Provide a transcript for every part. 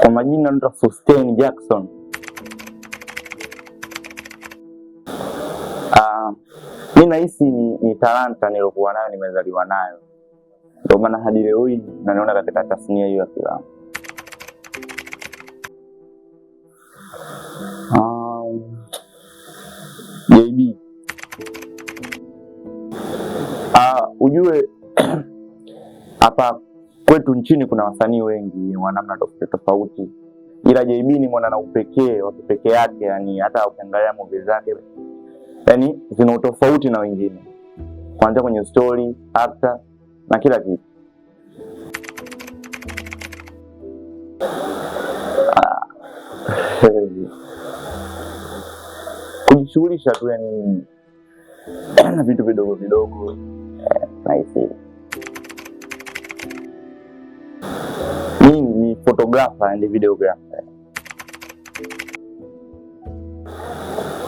Kwa majina naitwa Sustain Jackson. Mimi nahisi ni talanta nilokuwa nayo, nimezaliwa nayo. Ndio maana hadi leo hii naona katika tasnia hiyo ya filamu. JB. Ujue hapa kwetu nchini kuna wasanii wengi wa namna tofauti tofauti, ila JB ni mwana na upekee wa kipekee yake, yani hata ukiangalia movie zake yani zina utofauti na wengine, kuanzia kwenye story, actor na kila kitu. Kujishughulisha tu yani na vitu vidogo vidogo nice. Mimi ni photographer and videographer.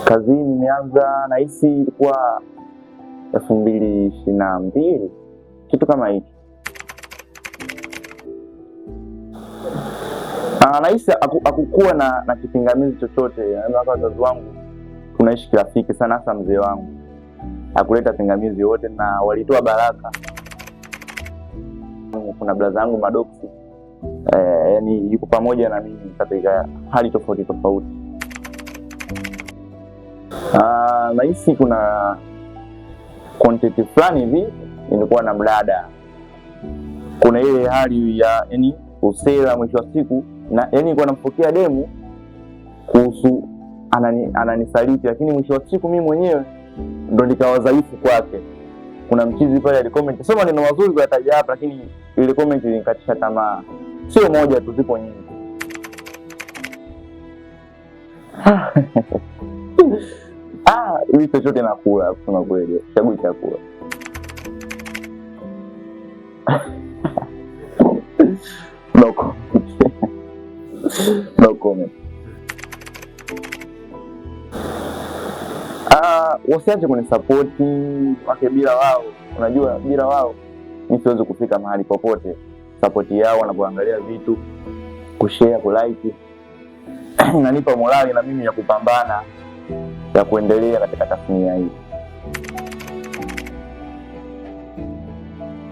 Kazi nimeanza nahisi ilikuwa 2022 kitu kama hicho. Nahisi hakukuwa na kipingamizi chochote. Wazazi wangu tunaishi kirafiki sana, hasa mzee wangu hakuleta pingamizi yote na walitoa baraka. Kuna brother yangu Madoksi yani yuko pamoja na mimi katika hali tofauti tofauti. Nahisi kuna content fulani hivi nilikuwa na mdada, kuna ile hali ya yani usela mwisho wa siku, na yani nilikuwa nampokea demu kuhusu ananisaliti, lakini mwisho wa siku mimi mwenyewe ndo nikawa dhaifu kwake. Kuna mchizi pale alicomment, sio maneno mazuri kwa taja hapa, lakini ile comment ilinikatisha tamaa. Sio moja tu, zipo nyingi. Hivi chochote nakula kusema kweli, chagui chakula. No comment. Wasiache kunisapoti wake, bila wao unajua, bila wao mimi siwezi kufika mahali popote. Sapoti yao wanapoangalia vitu, kushare, kulike inanipa morali na mimi ya kupambana, ya kuendelea katika tasnia hii.